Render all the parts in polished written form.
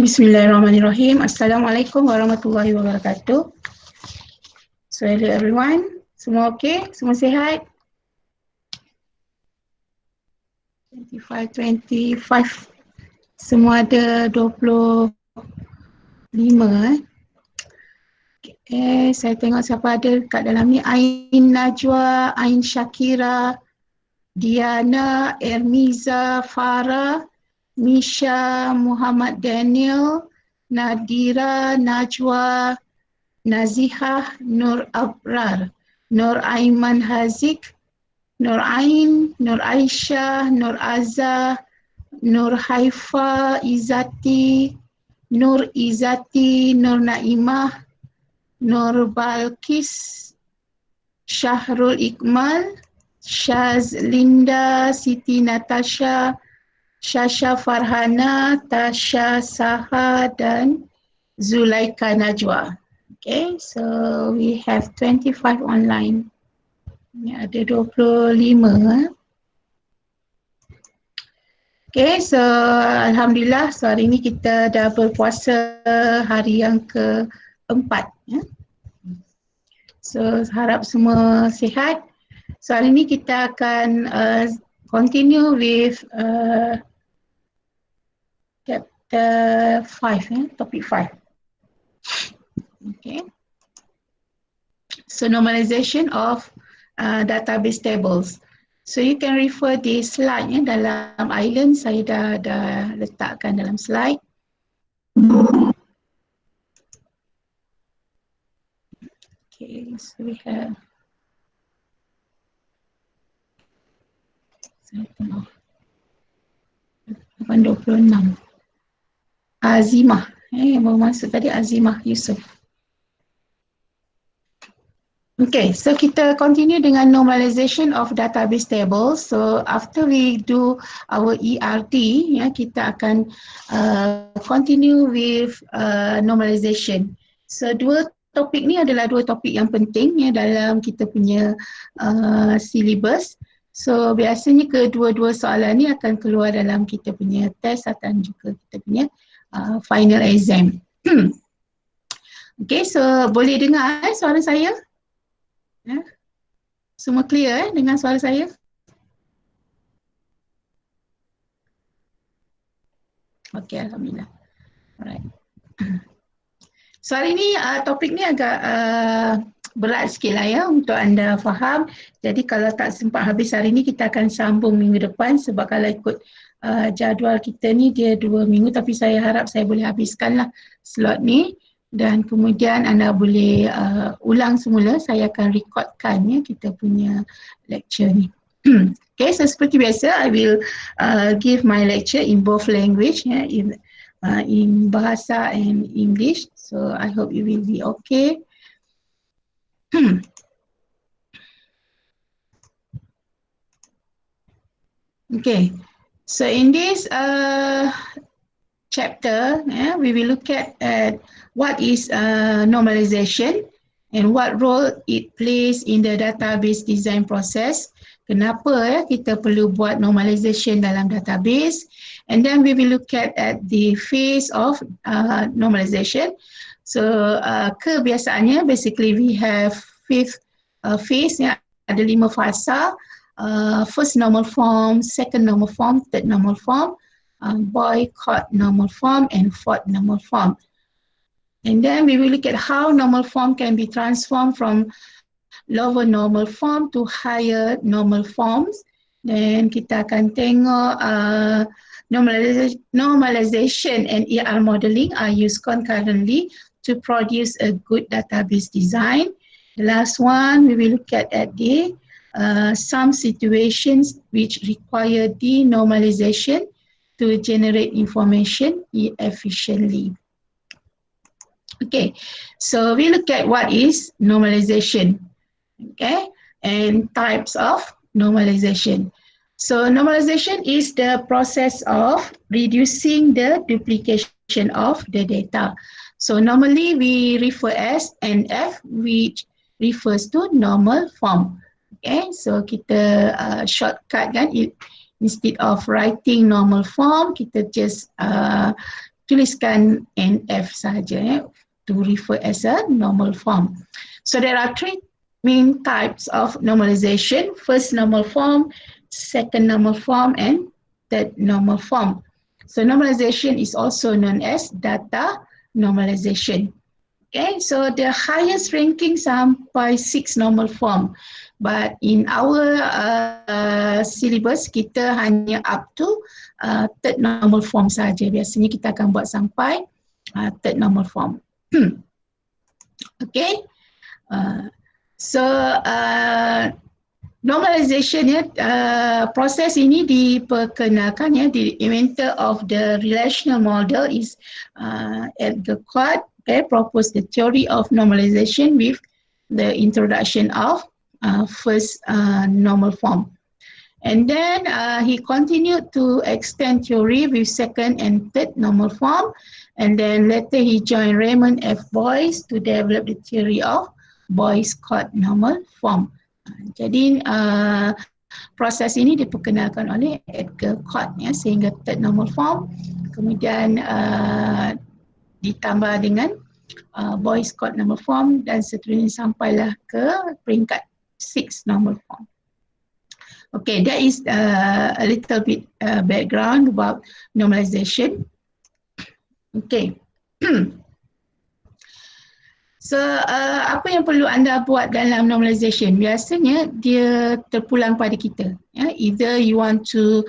Bismillahirrahmanirrahim. Assalamualaikum warahmatullahi wabarakatuh. So hello everyone. Semua okey? Semua sihat? 25. Semua ada 25 Okay, saya tengok siapa ada kat dalam ni. Ain Najwa, Ain Syakira, Diana, Ermiza, Farah, Misha, Muhammad Daniel, Nadira, Najwa, Nazihah, Nur Abrar, Nur Aiman Hazik, Nur Ain, Nur Aisyah, Nur Azza, Nur Haifa, Izati, Nur Izati, Nur Naimah, Nur Balkis, Syahrul Iqmal, Syaz Linda, Siti Natasha, Shasha Farhana, Tasha Saha dan Zulaika Najwa. Okay, so we have 25 online. Ini ada 25. Okay, so Alhamdulillah, so hari ini kita dah berpuasa hari yang keempat. So harap semua sihat. So hari ini kita akan continue with chapter 5, topic 5. Okay. So normalization of database tables. So you can refer the slide dalam island, saya dah letakkan dalam slide. Okay, so we have saya tengok 26. Azimah, yang baru masuk tadi Azimah Yusof. Okay, so kita continue dengan normalization of database tables. So after we do our ERT, kita akan continue with normalization. So dua topik ni adalah dua topik yang penting dalam kita punya syllabus. So biasanya kedua-dua soalan ni akan keluar dalam kita punya test dan juga kita punya final exam. Okay, so boleh dengar suara saya? Semua clear dengan suara saya? Okay, Alhamdulillah. Alright. So hari ni topik ni agak berat sikit lah untuk anda faham. Jadi kalau tak sempat habis hari ni, kita akan sambung minggu depan, sebab kalau ikut jadual kita ni dia 2 minggu, tapi saya harap saya boleh habiskan lah slot ni. Dan kemudian anda boleh ulang semula, saya akan recordkan kita punya lecture ni. Okay, so seperti biasa, I will give my lecture in both language, in Bahasa and English. So I hope you will be okay. Okay, so in this chapter, we will look at what is normalization and what role it plays in the database design process. Kenapa kita perlu buat normalization dalam database, and then we will look at the phase of normalization. So kebiasaannya, basically we have 5 phase, ada 5 fasa. First normal form, second normal form, third normal form, boycott normal form, and fourth normal form. And then we will look at how normal form can be transformed from lower normal form to higher normal forms. Then kita akan tengok normalization and ER modeling are used concurrently to produce a good database design. The last one, we will look at the some situations which require denormalization to generate information efficiently. Okay, so we look at what is normalization, okay, and types of normalization. So normalization is the process of reducing the duplication of the data. So normally we refer as NF, which refers to normal form. Okay, so kita shortcut kan, instead of writing normal form, kita just tuliskan NF saja to refer as a normal form. So there are three main types of normalization: first normal form, second normal form, and third normal form. So normalization is also known as data normalization. Okay, so the highest ranking sampai 6 normal form, but in our syllabus kita hanya up to third normal form saja. Biasanya kita akan buat sampai third normal form. Okay, so normalization proses ini diperkenalkan the inventor of the relational model is Edgar Quad. Okay, proposed the theory of normalization with the introduction of first normal form. And then he continued to extend theory with second and third normal form. And then later he joined Raymond F. Boyce to develop the theory of Boyce-Codd normal form. Jadi proses ini diperkenalkan oleh Edgar Quad sehingga third normal form. Kemudian ditambah dengan Boyce-Codd normal form dan seterusnya sampailah ke peringkat 6 normal form. Okay, that is a little bit background about normalization. Okay. So apa yang perlu anda buat dalam normalization? Biasanya dia terpulang pada kita. Either you want to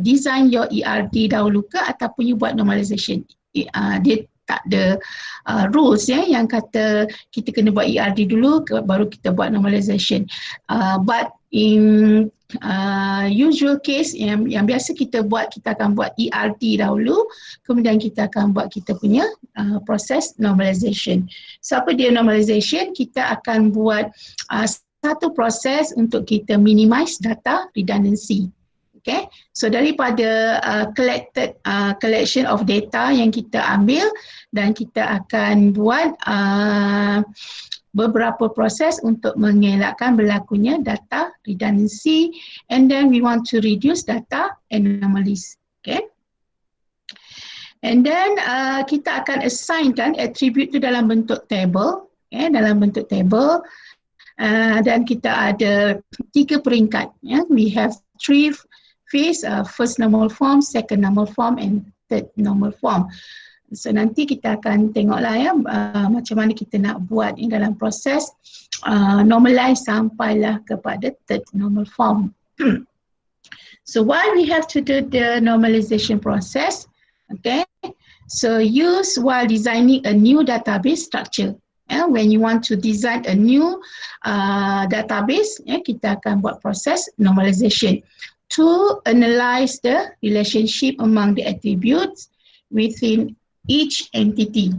design your ERD dahulu ke ataupun you buat normalization. Dia tak ada rules yang kata kita kena buat ERD dulu baru kita buat normalization. But in usual case yang biasa kita buat, kita akan buat ERD dahulu, kemudian kita akan buat kita punya proses normalization. So apa dia normalization? Kita akan buat satu proses untuk kita minimize data redundancy. Okay, so daripada collection of data yang kita ambil, dan kita akan buat beberapa proses untuk mengelakkan berlakunya data redundancy, and then we want to reduce data anomalies. Okay, and then kita akan assignkan attribute tu dalam bentuk table, dalam bentuk table, dan kita ada 3 peringkat. We have 3 phase, first normal form, second normal form, and third normal form. So nanti kita akan tengoklah macam mana kita nak buat dalam proses normalize sampailah kepada third normal form. So why we have to do the normalization process? Okay, so use while designing a new database structure. When you want to design a new database, kita akan buat proses normalization to analyze the relationship among the attributes within each entity.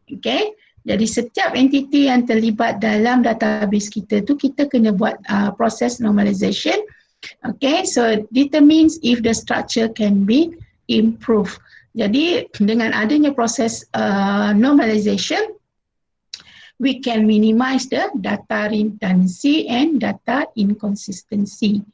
Okay, jadi setiap entity yang terlibat dalam database kita tu kita kena buat proses normalization. Okay, so determines if the structure can be improved. Jadi dengan adanya proses normalization, we can minimize the data redundancy and data inconsistency.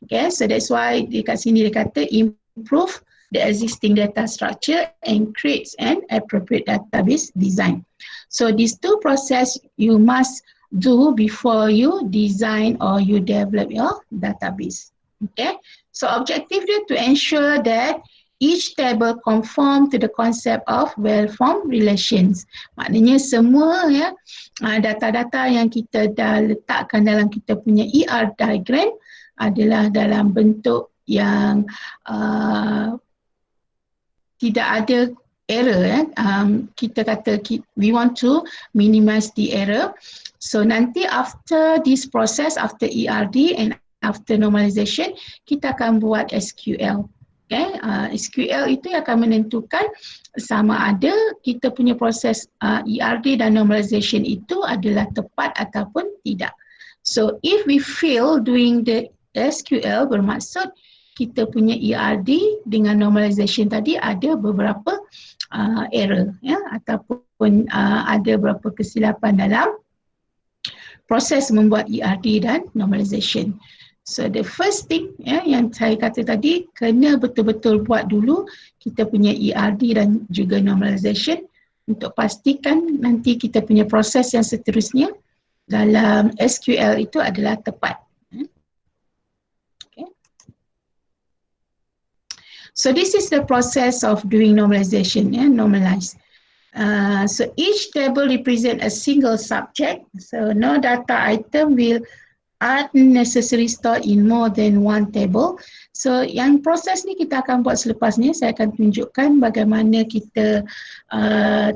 Okay, so that's why dekat sini dia kata improve the existing data structure and creates an appropriate database design. So these 2 process you must do before you design or you develop your database. Okay, so objective dia to ensure that each table conform to the concept of well-formed relations. Maknanya semua data-data yang kita dah letakkan dalam kita punya ER diagram adalah dalam bentuk yang tidak ada error. Kita kata we want to minimize the error. So nanti after this process, after ERD and after normalization, kita akan buat SQL. Okay, SQL itu akan menentukan sama ada kita punya proses ERD dan normalization itu adalah tepat ataupun tidak. So if we fail doing the SQL, bermaksud kita punya ERD dengan normalization tadi ada beberapa error ataupun ada beberapa kesilapan dalam proses membuat ERD dan normalization. So the first thing yang saya kata tadi, kena betul-betul buat dulu kita punya ERD dan juga normalization untuk pastikan nanti kita punya proses yang seterusnya dalam SQL itu adalah tepat. Okay. So this is the process of doing normalization, normalize. So each table represent a single subject. So no data item will unnecessary stored in more than one table. So yang proses ni kita akan buat selepas ni. Saya akan tunjukkan bagaimana kita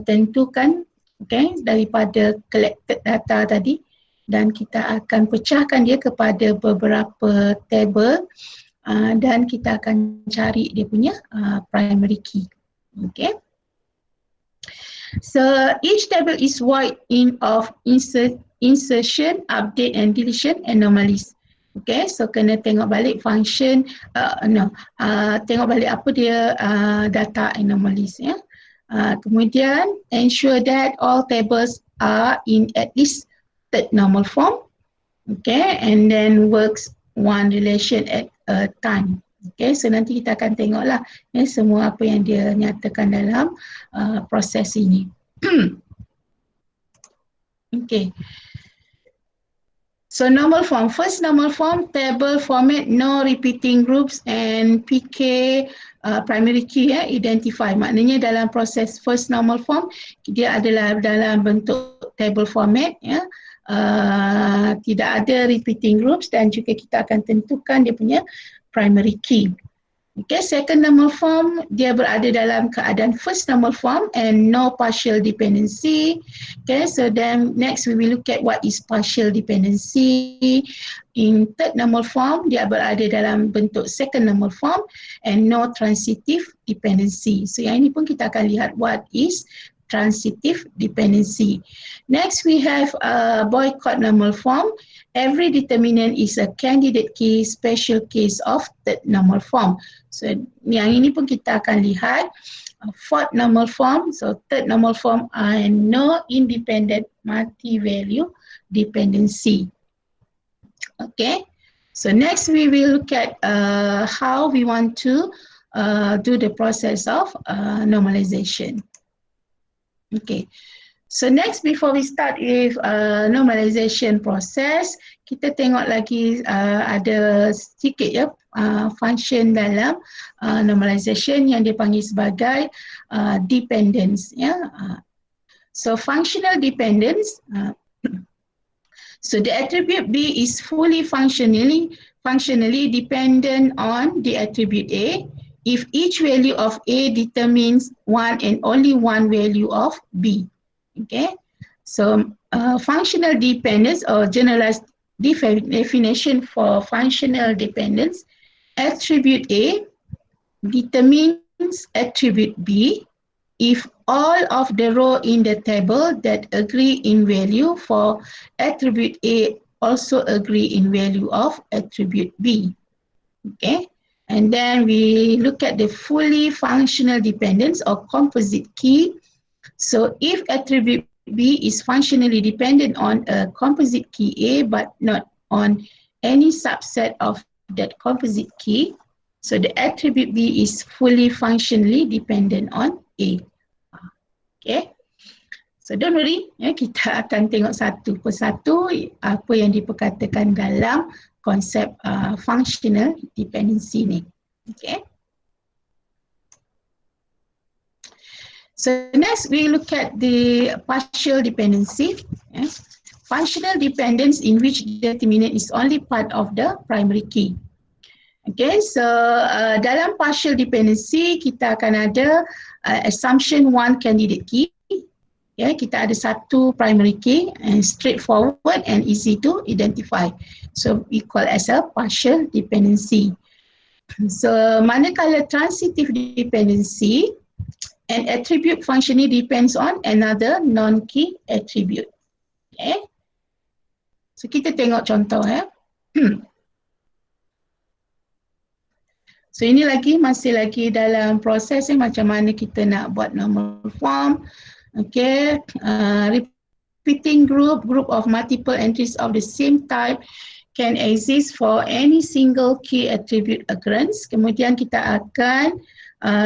tentukan daripada collected data tadi, dan kita akan pecahkan dia kepada beberapa table dan kita akan cari dia punya primary key. Okay. So each table is wide in of insertion, update and deletion, and normalize. Okay, so kena tengok balik function, tengok balik apa dia data anomalies ya. Kemudian ensure that all tables are in at least third normal form. Okay, and then works one relation at a time. Okay, so nanti kita akan tengoklah semua apa yang dia nyatakan dalam proses ini. Okay. So normal form, first normal form, table format, no repeating groups and PK primary key identify. Maknanya dalam proses first normal form, dia adalah dalam bentuk table format tidak ada repeating groups dan juga kita akan tentukan dia punya primary key. Okay, second normal form, dia berada dalam keadaan first normal form and no partial dependency. Okay, so then next we will look at what is partial dependency. In third normal form, dia berada dalam bentuk second normal form and no transitive dependency. So yang ini pun kita akan lihat what is transitive dependency. Next we have a boycott normal form. Every determinant is a candidate key, special case of third normal form. So yang ini pun kita akan lihat fourth normal form. So third normal form and no independent multi-value dependency. Okay. So next we will look at how we want to do the process of normalization. Okay. So next, before we start with normalization process, kita tengok lagi ada sedikit function dalam normalization yang dipanggil sebagai dependence. So functional dependence. So the attribute B is fully functionally dependent on the attribute A if each value of A determines one and only one value of B. Okay, so functional dependence or generalized definition for functional dependence, attribute A determines attribute B if all of the row in the table that agree in value for attribute A also agree in value of attribute B. Okay, and then we look at the fully functional dependence or composite key. So if attribute B is functionally dependent on a composite key A but not on any subset of that composite key, so the attribute B is fully functionally dependent on A. Okay, so don't worry, kita akan tengok satu persatu apa yang diperkatakan dalam konsep functional dependency ni. Okay. So next we look at the partial dependency. Functional dependence in which determinant is only part of the primary key. Okay, so dalam partial dependency kita akan ada assumption one candidate key. Kita ada satu primary key and straightforward and easy to identify. So we call as a partial dependency. So manakala transitive dependency, an attribute functionally depends on another non-key attribute. Okay. So kita tengok contoh So ini masih lagi dalam proses macam mana kita nak buat normal form. Okay. Repeating group of multiple entries of the same type can exist for any single key attribute occurrence. Kemudian kita akan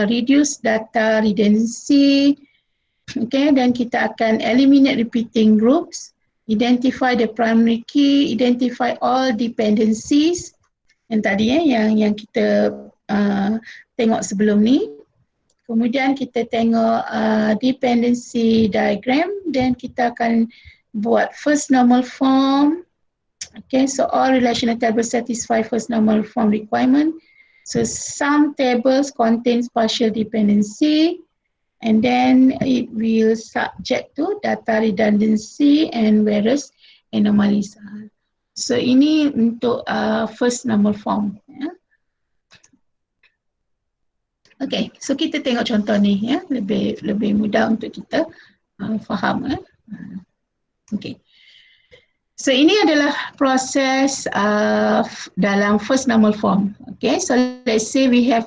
reduce data redundancy, okay, dan kita akan eliminate repeating groups, identify the primary key, identify all dependencies yang tadi yang kita tengok sebelum ni. Kemudian kita tengok dependency diagram, dan kita akan buat first normal form. Okay, so all relational tables satisfy first normal form requirement. So some tables contains partial dependency, and then it will subject to data redundancy and various anomalies. So ini untuk first normal form. Ya. Okay, so kita tengok contoh ni ya, lebih mudah untuk kita faham. Okay. So ini adalah proses dalam first normal form. Okay, so let's say we have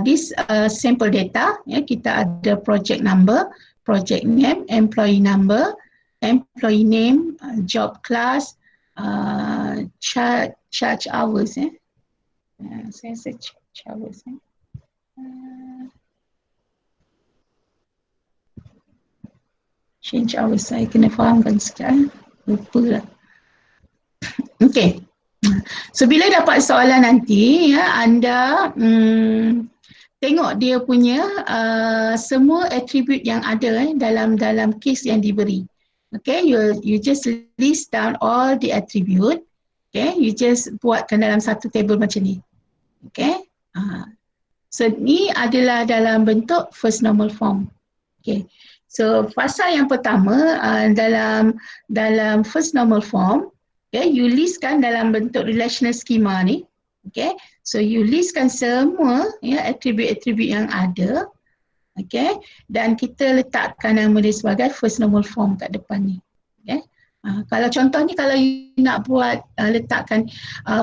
this sample data. Ya, kita ada project number, project name, employee number, employee name, job class, charge hours. Saya charge hours. Change hours, saya kena fahamkan sekejap. Lupa lah. Okay. So bila dapat soalan nanti, ya, anda tengok dia punya semua attribute yang ada dalam case yang diberi. Okay, you just list down all the attribute. Okay, you just buatkan dalam satu table macam ni. Okay. So ni adalah dalam bentuk first normal form. Okay. So fasa yang pertama dalam first normal form, okay, you listkan dalam bentuk relational schema ni. Okay. So you listkan semua ya attribute-attribute yang ada. Okay. Dan kita letakkan nama dia sebagai first normal form kat depan ni. Okay. Kalau contohnya kalau you nak buat letakkan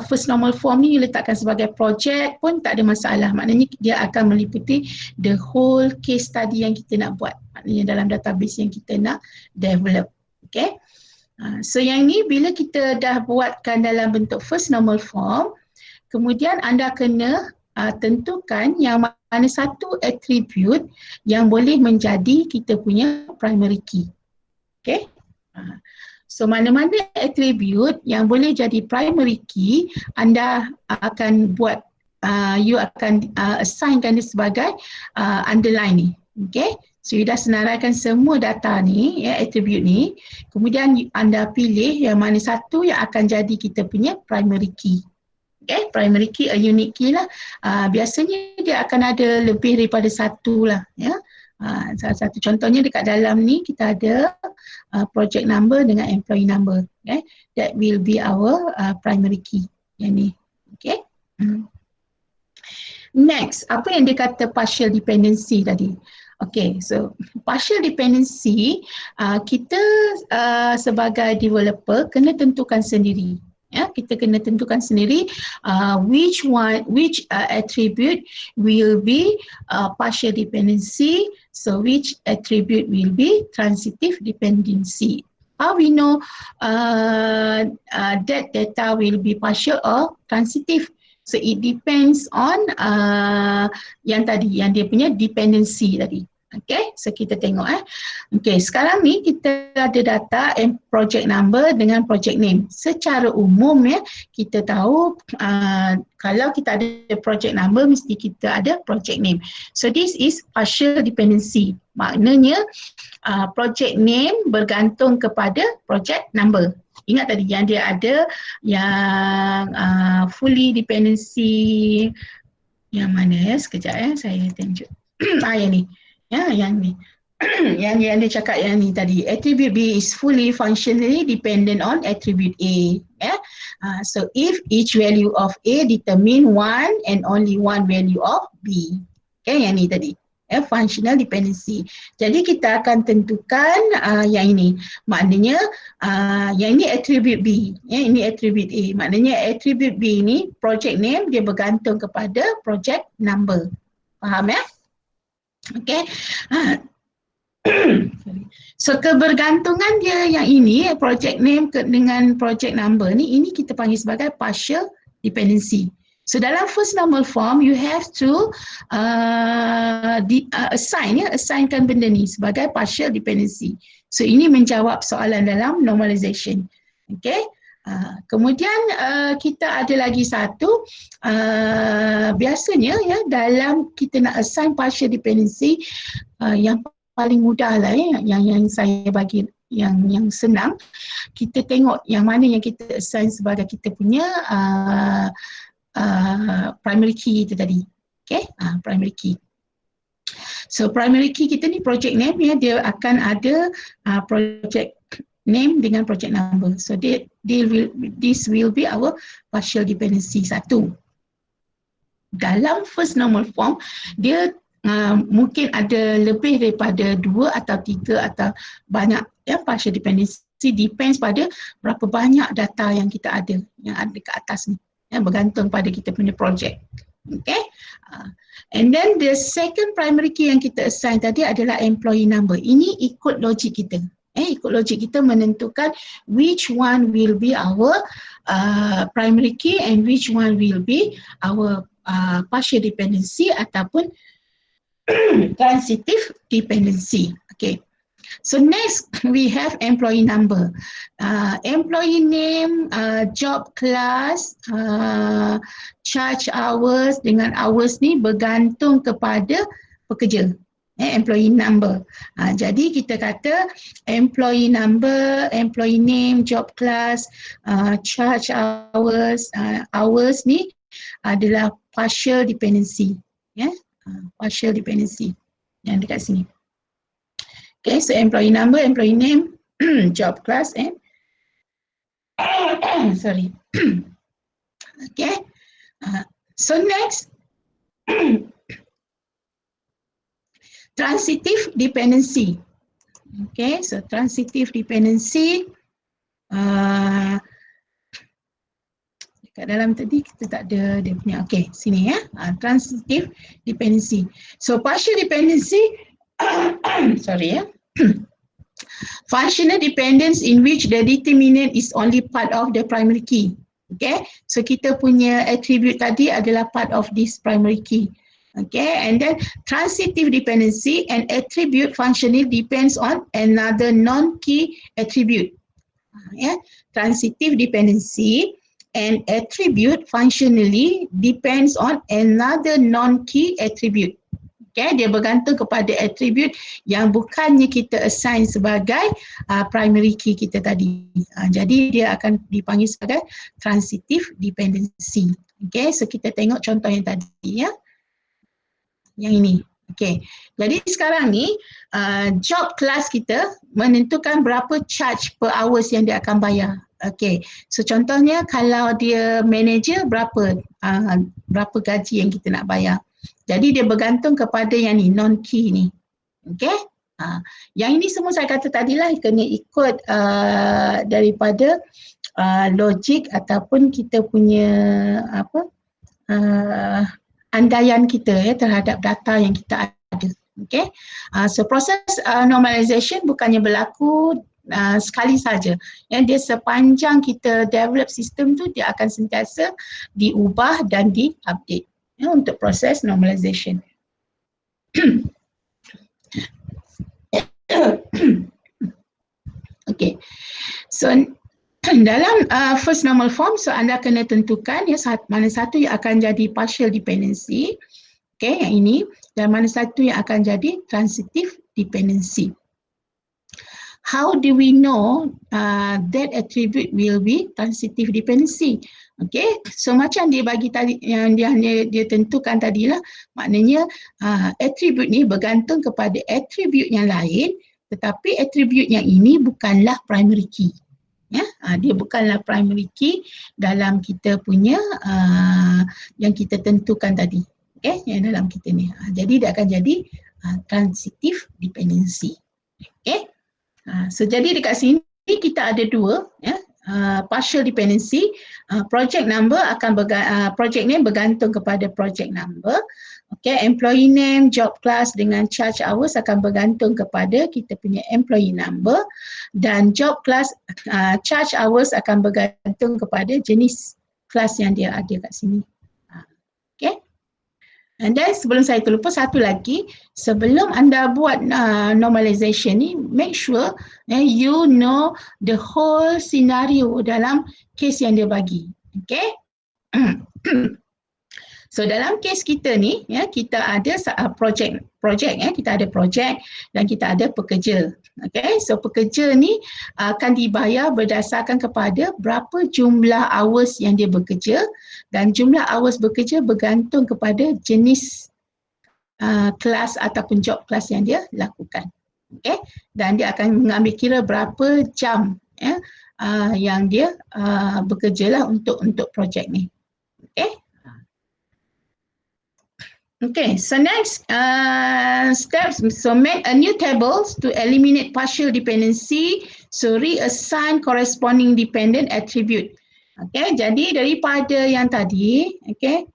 first normal form ni, you letakkan sebagai project pun tak ada masalah. Maknanya dia akan meliputi the whole case study yang kita nak buat. Maknanya dalam database yang kita nak develop. Okay. So yang ni bila kita dah buatkan dalam bentuk first normal form, kemudian anda kena tentukan yang mana satu attribute yang boleh menjadi kita punya primary key. Okay. So mana-mana attribute yang boleh jadi primary key, anda akan buat, you akan assignkan dia sebagai underline ni. Okay. So you dah senaraikan semua data ni, ya, attribute ni. Kemudian anda pilih yang mana satu yang akan jadi kita punya primary key. Okay, primary key, a unique key lah. Biasanya dia akan ada lebih daripada satu lah. Ya. Salah satu contohnya dekat dalam ni kita ada project number dengan employee number. Okay. That will be our primary key. Yang ni. Okay. Next, apa yang dia kata partial dependency tadi? Okay, so partial dependency kita sebagai developer kena tentukan sendiri. Ya, kita kena tentukan sendiri which attribute will be partial dependency, so which attribute will be transitive dependency. How we know that data will be partial or transitive? So it depends on yang tadi, yang dia punya dependency tadi. Okay, so kita tengok Okay, sekarang ni kita ada data project number dengan project name. Secara umum ya, kita tahu kalau kita ada project number mesti kita ada project name. So this is partial dependency. Maknanya project name bergantung kepada project number. Ingat tadi yang dia ada yang fully dependency yang mana ya, sekejap ya saya tunjuk. Yang ni. Ya, yang ni. yang dia cakap yang ni tadi. Attribute B is fully functionally dependent on attribute A. Yeah? So if each value of A determine one and only one value of B. Okay, yang ni tadi. Functional dependency. Jadi kita akan tentukan yang ini. Maknanya yang ini attribute B. Ya, ini attribute A. Maknanya attribute B ni project name dia bergantung kepada project number. Faham ya? Okay. So kebergantungan dia yang ini, project name dengan project number ni, ini kita panggil sebagai partial dependency. So dalam first normal form, you have to assignkan benda ni sebagai partial dependency. So ini menjawab soalan dalam normalization. Okay. Kemudian kita ada lagi satu, biasanya ya dalam kita nak assign partial dependency, yang paling mudah lah yang saya bagi yang senang, kita tengok yang mana yang kita assign sebagai kita punya primary key itu tadi. Okay, primary key. So primary key kita ni project name ya, dia akan ada project name dengan project number. So this will be our partial dependency satu. Dalam first normal form, dia mungkin ada lebih daripada 2 atau 3 atau banyak ya partial dependency, depends pada berapa banyak data yang kita ada, yang ada ke atas ni, ya, bergantung pada kita punya project. Okay, and then the second primary key yang kita assign tadi adalah employee number. Ini ikut logik kita, ikut logik kita menentukan which one will be our primary key and which one will be our partial dependency ataupun transitive dependency. Okay. So next we have employee number. Employee name, job class, charge hours dengan hours ni bergantung kepada pekerja. Employee number. Jadi kita kata employee number, employee name, job class, charge hours, hours ni adalah partial dependency. Partial dependency yang dekat sini. Okay, so employee number, employee name, job class and sorry. Okay, so next transitive dependency. Okay, so transitive dependency, dekat dalam tadi kita tak ada dia punya. Okay, sini ya, transitive dependency. So partial dependency, sorry ya, functional dependence in which the determinant is only part of the primary key. Okay, so kita punya attribute tadi adalah part of this primary key. Okay, and then transitive dependency, an attribute functionally depends on another non-key attribute. Transitive dependency, an attribute functionally depends on another non-key attribute. Okay, dia bergantung kepada attribute yang bukannya kita assign sebagai primary key kita tadi. Jadi dia akan dipanggil sebagai transitive dependency. Okay, so kita tengok contoh yang tadi ya. Yang ini. Okay, jadi sekarang ni job class kita menentukan berapa charge per hours yang dia akan bayar. Okay, so contohnya kalau dia manager berapa gaji yang kita nak bayar. Jadi dia bergantung kepada yang ni, non-key ni. Okay, yang ini semua saya kata tadilah kena ikut daripada logik ataupun kita punya andaian kita ya terhadap data yang kita ada. Okay, so proses normalization bukannya berlaku sekali saja. Yang dia sepanjang kita develop sistem tu, dia akan sentiasa diubah dan diupdate ya, untuk proses normalization. Okay, so dalam first normal form, so anda kena tentukan ya mana satu yang akan jadi partial dependency, okay, yang ini, dan mana satu yang akan jadi transitive dependency. How do we know that attribute will be transitive dependency? Okay, so macam dia bagi tadi, yang dia tentukan tadilah, maknanya attribute ni bergantung kepada attribute yang lain, tetapi attribute yang ini bukanlah primary key. Ya, dia bukanlah primary key dalam kita punya yang kita tentukan tadi. Okay, yang dalam kita ni. Jadi dia akan jadi transitive dependency. Okay, so jadi dekat sini kita ada dua, ya, partial dependency, project number akan project name bergantung kepada project number. Okay, employee name, job class dengan charge hours akan bergantung kepada kita punya employee number, dan job class charge hours akan bergantung kepada jenis kelas yang dia ada kat sini. Okay. And then sebelum saya terlupa, satu lagi, sebelum anda buat normalization ni, make sure you know the whole scenario dalam case yang dia bagi. Okay. So dalam case kita ni, kita ada projek, kita ada projek dan kita ada pekerja. Okay, so pekerja ni akan dibayar berdasarkan kepada berapa jumlah hours yang dia bekerja, dan jumlah hours bekerja bergantung kepada jenis kelas ataupun job kelas yang dia lakukan. Okay, dan dia akan mengambil kira berapa jam yang dia bekerja lah untuk projek ni. Okay. Okay, so next steps, so make a new tables to eliminate partial dependency, so reassign corresponding dependent attribute. Okay, jadi daripada yang tadi, okay,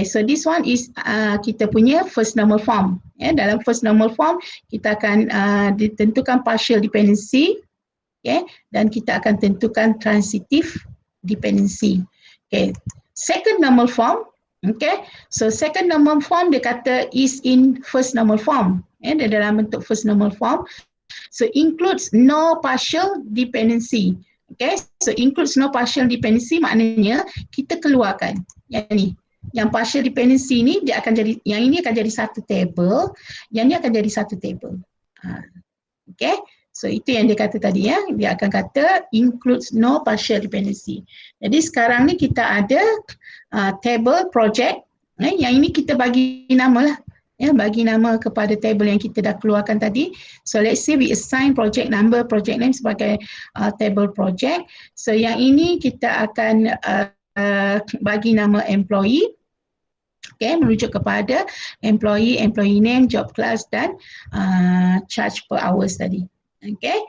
so this one is kita punya first normal form. Dalam first normal form, kita akan ditentukan partial dependency, okay, dan kita akan tentukan transitive dependency. Okay, second normal form. Okay, so second normal form dia kata is in first normal form. Dia dalam bentuk first normal form. So includes no partial dependency. Okay, so includes no partial dependency maknanya kita keluarkan yang ni. Yang partial dependency ni dia akan jadi, yang ini akan jadi satu table, yang ni akan jadi satu table. Okay, so itu yang dia kata tadi ya. Dia akan kata includes no partial dependency. Jadi sekarang ni kita ada table project, yang ini kita bagi nama lah, bagi nama kepada table yang kita dah keluarkan tadi. So let's say we assign project number, project name sebagai table project. So yang ini kita akan bagi nama employee, okay, merujuk kepada employee, employee name, job class dan charge per hours tadi. Okay,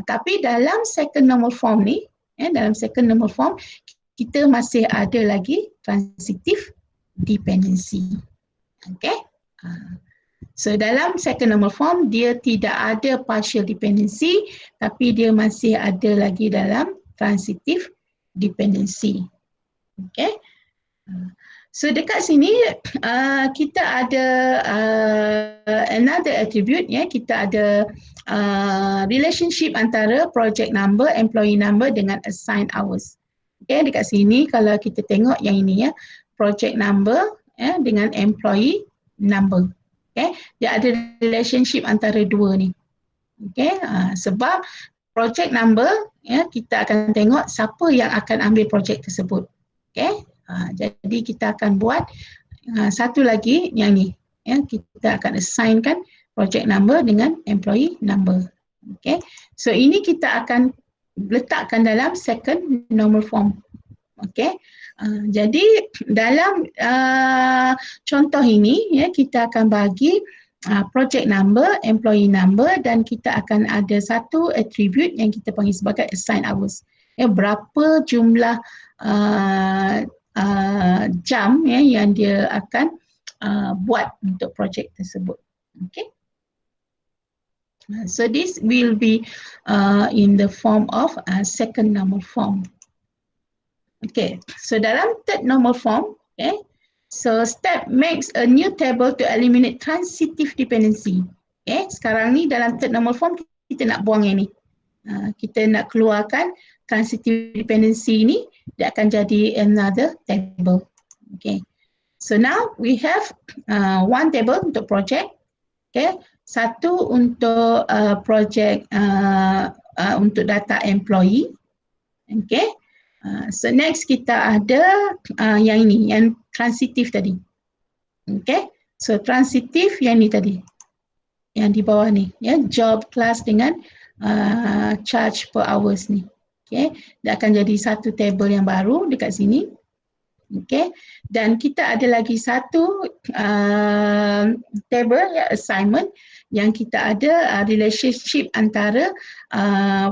tapi dalam second normal form ni, dalam second normal form kita masih ada lagi transitive dependency. Okay. So dalam second normal form dia tidak ada partial dependency, tapi dia masih ada lagi dalam transitive dependency. Okay. So dekat sini kita ada another attribute, kita ada relationship antara project number, employee number dengan assigned hours. Okay, dekat sini kalau kita tengok yang ini project number dengan employee number. Okay, dia ada relationship antara dua ni. Okay, sebab project number kita akan tengok siapa yang akan ambil projek tersebut. Okay, jadi kita akan buat satu lagi yang ni. Kita akan assignkan project number dengan employee number. Okay, so ini kita akan letakkan dalam second normal form. Okay, jadi dalam contoh ini kita akan bagi project number, employee number, dan kita akan ada satu attribute yang kita panggil sebagai assigned hours. Berapa jumlah jam yang dia akan buat untuk projek tersebut. Okay. So this will be in the form of second normal form. Okay, so dalam third normal form, okay, so step makes a new table to eliminate transitive dependency. Okay, sekarang ni dalam third normal form kita nak buang yang ni. Kita nak keluarkan transitive dependency ni, dia akan jadi another table. Okay, so now we have one table untuk project. Okay, satu untuk project untuk data employee. Okay, so next kita ada yang ini, yang transitive tadi. Okay, so transitive yang ni tadi, yang di bawah ni, job class dengan charge per hours ni. Okay, dia akan jadi satu table yang baru dekat sini. Okay, dan kita ada lagi satu table ya, assignment yang kita ada relationship antara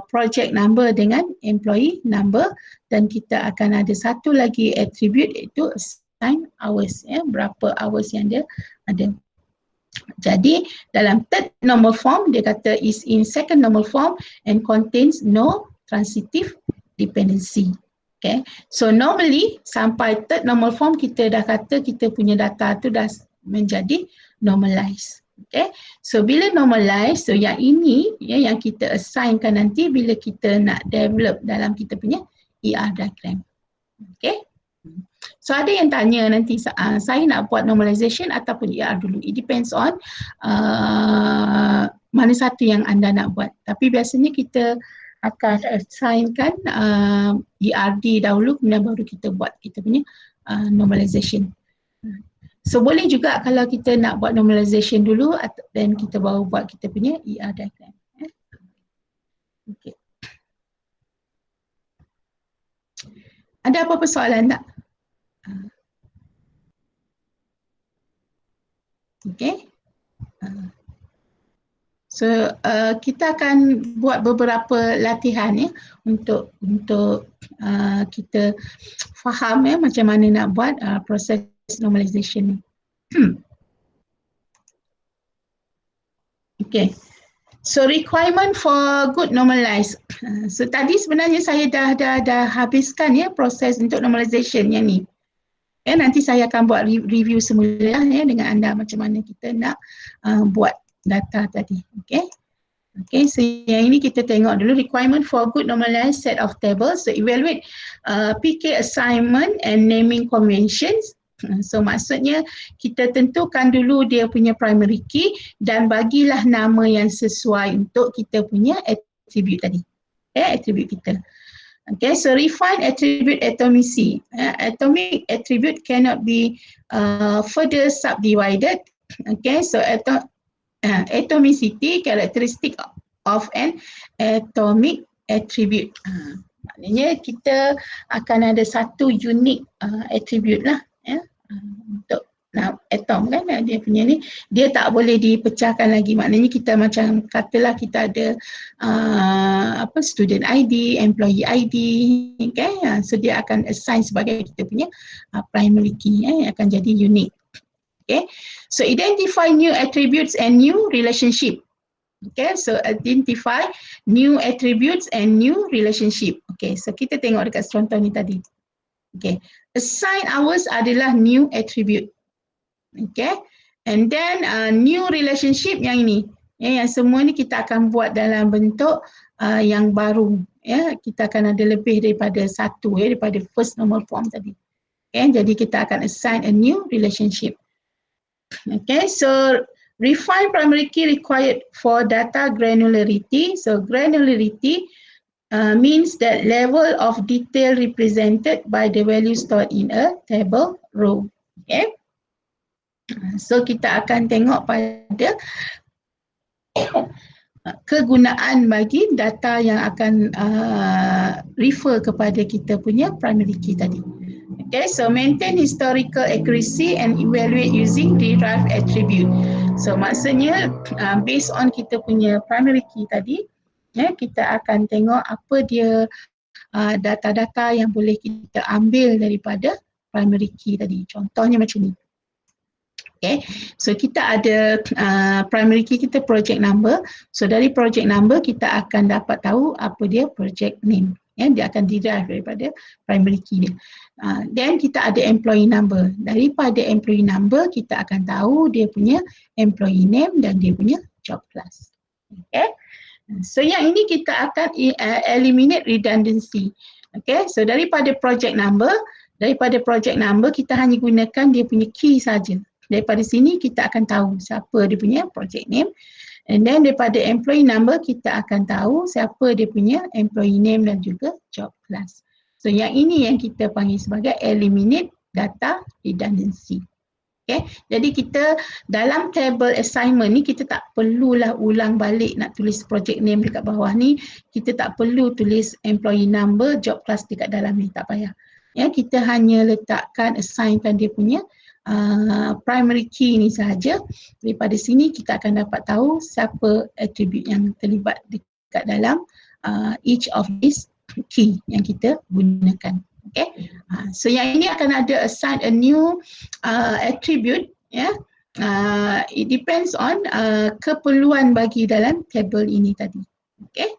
project number dengan employee number, dan kita akan ada satu lagi attribute iaitu assign hours ya, berapa hours yang dia ada. Jadi dalam third normal form dia kata is in second normal form and contains no transitive dependency. Okay, so normally sampai third normal form kita dah kata kita punya data tu dah menjadi normalized. Okay, so bila normalized, so yang ini ya, yang kita assignkan nanti bila kita nak develop dalam kita punya ER diagram. Okay, so ada yang tanya nanti saya nak buat normalization ataupun ER dulu. It depends on mana satu yang anda nak buat. Tapi biasanya kita akan assignkan ERD dahulu, kemudian baru kita buat kita punya normalization. So boleh juga kalau kita nak buat normalization dulu dan kita baru buat kita punya ER diagram. Okay. Ada apa-apa soalan tak? Okay. So kita akan buat beberapa latihan ya untuk kita faham ya macam mana nak buat proses normalization ni. Okay. So requirement for good normalize. So tadi sebenarnya saya dah habiskan ya proses untuk normalization yang ni. Ya, nanti saya akan buat review semula ya dengan anda macam mana kita nak buat data tadi. Okay. Okay, so yang ini kita tengok dulu requirement for good normalized set of tables. So evaluate PK assignment and naming conventions. So maksudnya kita tentukan dulu dia punya primary key dan bagilah nama yang sesuai untuk kita punya attribute tadi. Okay, attribute kita. Okay, so refine attribute atomicy. Atomic attribute cannot be further subdivided. Okay, so atomicity, characteristic of an atomic attribute. Maknanya kita akan ada satu unique attribute lah ya, untuk atom kan dia punya ni, dia tak boleh dipecahkan lagi. Maknanya kita macam katalah kita ada student ID, employee ID, okay? So dia akan assign sebagai kita punya primary key akan jadi unique. Okay, so identify new attributes and new relationship. Okay, so identify new attributes and new relationship. Okay, so kita tengok dekat contoh ni tadi. Okay, assign hours adalah new attribute. Okay, and then new relationship yang ini. Yang semua ni kita akan buat dalam bentuk yang baru. Ya, kita akan ada lebih daripada satu daripada first normal form tadi. Okay, jadi kita akan assign a new relationship. Okay, so refine primary key required for data granularity. So granularity means that level of detail represented by the value stored in a table row. Okay, so kita akan tengok pada kegunaan bagi data yang akan refer kepada kita punya primary key tadi. Okay, so maintain historical accuracy and evaluate using derived attribute. So maksudnya based on kita punya primary key tadi, ya, kita akan tengok apa dia data-data yang boleh kita ambil daripada primary key tadi. Contohnya macam ni. Okay, so kita ada primary key kita project number. So dari project number kita akan dapat tahu apa dia project name. Ya, dia akan derive daripada primary key dia. Then kita ada employee number. Daripada employee number kita akan tahu dia punya employee name dan dia punya job class. Okay, so yang ini kita akan eliminate redundancy. Okay, so daripada project number kita hanya gunakan dia punya key saja. Daripada sini kita akan tahu siapa dia punya project name. And then daripada employee number kita akan tahu siapa dia punya employee name dan juga job class. So yang ini yang kita panggil sebagai eliminate data redundancy. Okay, jadi kita dalam table assignment ni kita tak perlulah ulang balik nak tulis project name dekat bawah ni. Kita tak perlu tulis employee number, job class dekat dalam ni, tak payah. ya, kita hanya letakkan, assignkan dia punya primary key ni sahaja. Daripada sini kita akan dapat tahu siapa attribute yang terlibat dekat dalam each of these key yang kita gunakan. Okay, so yang ini akan ada assign a new attribute, ya. It depends on keperluan bagi dalam table ini tadi. Okay.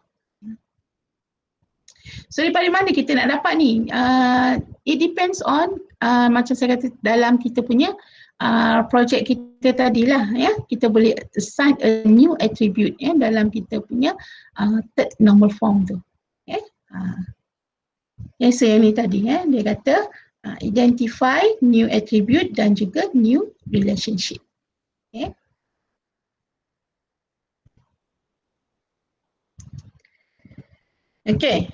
So daripada mana kita nak dapat ni? It depends on macam saya kata dalam kita punya projek kita tadilah, ya. Kita boleh assign a new attribute, ya, dalam kita punya third normal form tu. Okay. Yang saya ni tadi, ya, dia kata identify new attribute dan juga new relationship. Okay. Okay.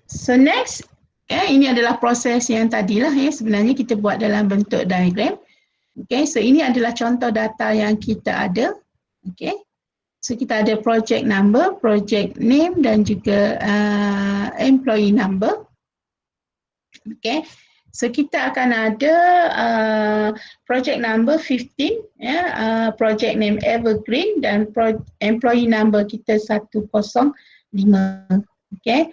So next, ini adalah proses yang tadilah, ya, sebenarnya kita buat dalam bentuk diagram. Okay, so ini adalah contoh data yang kita ada. Okay, so kita ada project number, project name dan juga employee number. Okay, so kita akan ada project number 15, ya, project name Evergreen dan employee number kita 105. Okay.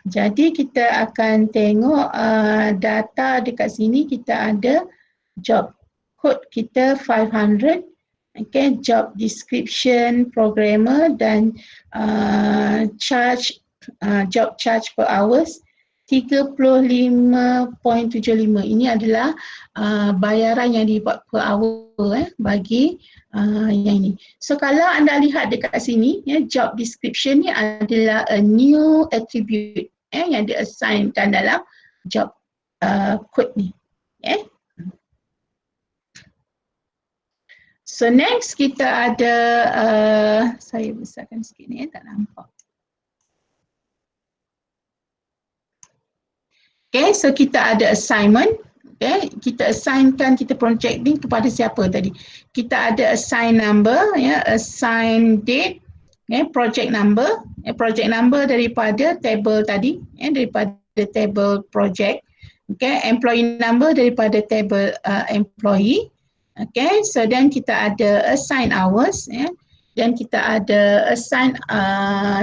Jadi kita akan tengok data dekat sini. Kita ada job code kita 500, okay, job description programmer dan job charge per hours 35.75. Ini adalah bayaran yang dibuat per hour bagi yang ini. So kalau anda lihat dekat sini, ya, job description ni adalah a new attribute yang di-assignkan dalam job code ni. Okay. So next kita ada, saya besarkan sikit ni, tak nampak. Okay, so kita ada assignment. Okay, kita assignkan kita project ni kepada siapa tadi? Kita ada assign number, ya, assign date, okay, project number, project number daripada table tadi, ya, daripada table project. Okay, employee number daripada table employee. Okay, so then kita ada assign hours, ya, dan kita ada assign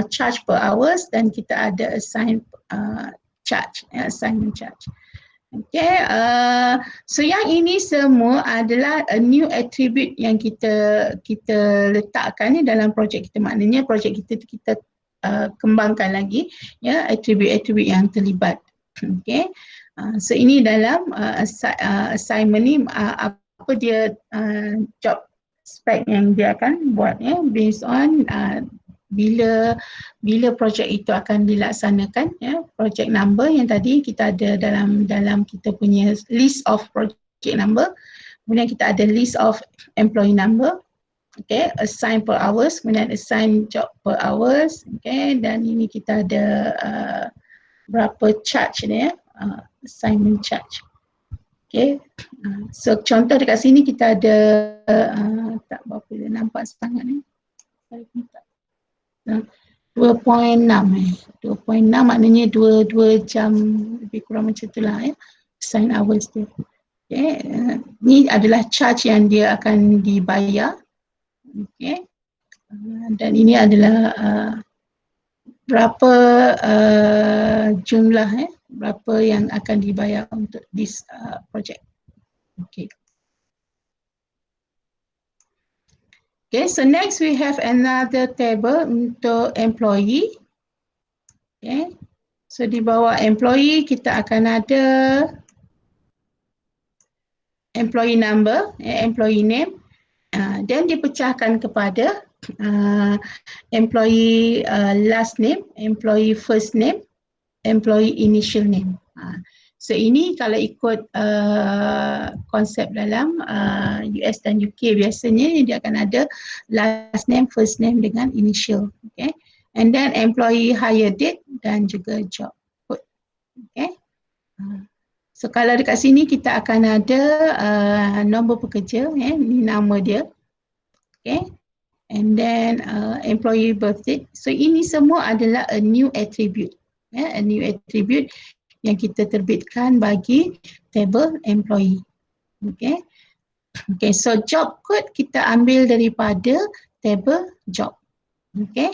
charge per hours dan kita ada assign charge, assignment charge. Okay, so yang ini semua adalah a new attribute yang kita letakkan ni dalam projek kita. Maknanya projek kita tu kita kembangkan lagi, ya, attribute-attribute yang terlibat. Okay, so ini dalam assignment ni apa dia job spec yang dia akan buat, ya, based on bila projek itu akan dilaksanakan, ya. Project number yang tadi kita ada dalam kita punya list of project number, kemudian kita ada list of employee number, okay, assign per hours, kemudian assign job per hours, okay, dan ini kita ada berapa charge ni, ya, assignment charge. Okay, so contoh dekat sini kita ada tak berapa dia nampak sangat ni, saya minta 2.6 2.6 maknanya 2 jam lebih kurang macam itulah, ya, assign hours dia. Okay, ni adalah charge yang dia akan dibayar. Okay, dan ini adalah berapa jumlah, berapa yang akan dibayar untuk this project. Okay. Okay, so next we have another table untuk employee. Okay, so di bawah employee kita akan ada employee number, employee name, dan dipecahkan kepada employee last name, employee first name, employee initial name. So ini kalau ikut konsep dalam US dan UK biasanya dia akan ada last name, first name dengan initial. Okay, and then employee hire date dan juga job code. Okay, so kalau dekat sini kita akan ada nombor pekerja, ini nama dia. Okay, and then employee birth date. So ini semua adalah a new attribute, a new attribute yang kita terbitkan bagi table employee. Okay. Okay, so job code kita ambil daripada table job. Okay,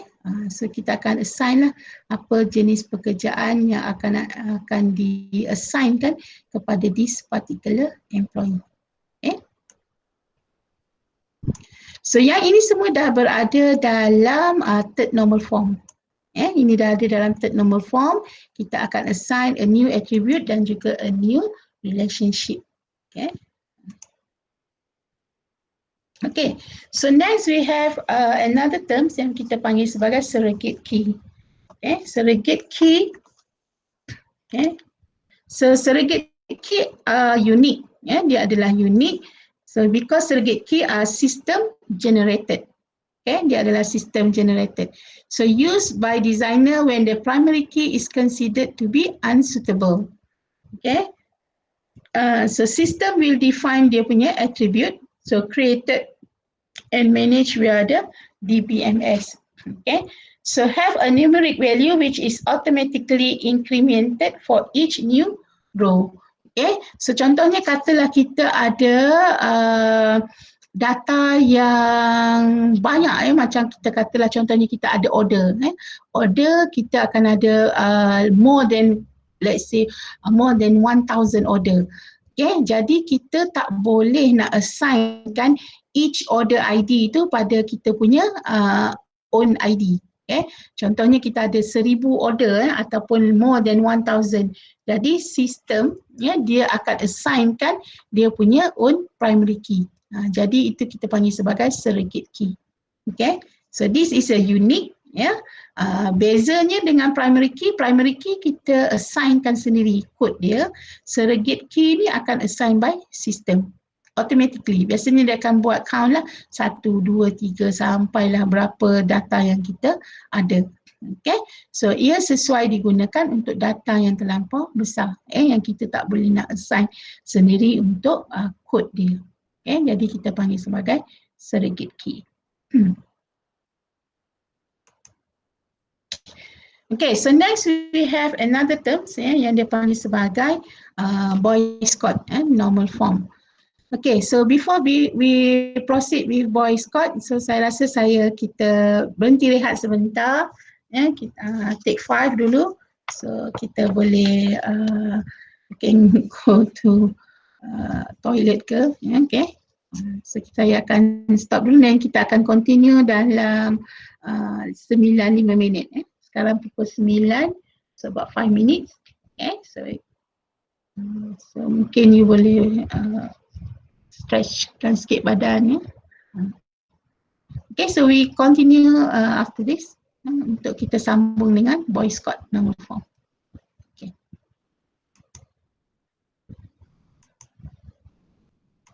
so kita akan assign lah apa jenis pekerjaan yang akan di-assignkan kepada this particular employee. Okay. So yang ini semua dah berada dalam third normal form. Ini dah ada dalam third normal form. Kita akan assign a new attribute dan juga a new relationship. Okay. Okay, so next we have another term yang kita panggil sebagai surrogate key. Okay, surrogate key. Okay, so surrogate key are unique. Dia adalah unique. So because surrogate key are system generated. Okay, dia adalah system generated. So used by designer when the primary key is considered to be unsuitable. Okay, so system will define dia punya attribute. So created and managed via the DBMS. Okay, so have a numeric value which is automatically incremented for each new row. Okay, so contohnya katalah kita ada data yang banyak, macam kita katalah contohnya kita ada order. Order kita akan ada more than, let's say more than 1,000 order. Okay, jadi kita tak boleh nak assignkan each order ID itu pada kita punya own ID. Okay, contohnya kita ada 1,000 order ataupun more than 1,000. Jadi sistem dia akan assignkan dia punya own primary key. Jadi itu kita panggil sebagai surrogate key. Okay, so this is a unique. Bezanya dengan primary key kita assignkan sendiri kod dia. Surrogate key ni akan assign by system automatically. Biasanya dia akan buat count lah 1, 2, 3 sampailah berapa data yang kita ada. Okay, so ia sesuai digunakan untuk data yang terlampau besar yang kita tak boleh nak assign sendiri untuk kod dia. Okay, jadi kita panggil sebagai surrogate key. Okay, so next we have another term yang dia panggil sebagai Boy's code, normal form. Okay, so before we proceed with Boy's code, so saya rasa kita berhenti rehat sebentar. Kita take 5 dulu. So kita boleh can go to toilet ke, okay. So saya akan stop dulu dan kita akan continue dalam 9-5 minit. Sekarang pukul 9, so about 5 minutes. Okay, so mungkin you boleh stretchkan sikit badan. Okay, so we continue after this untuk kita sambung dengan Boy's code normal form.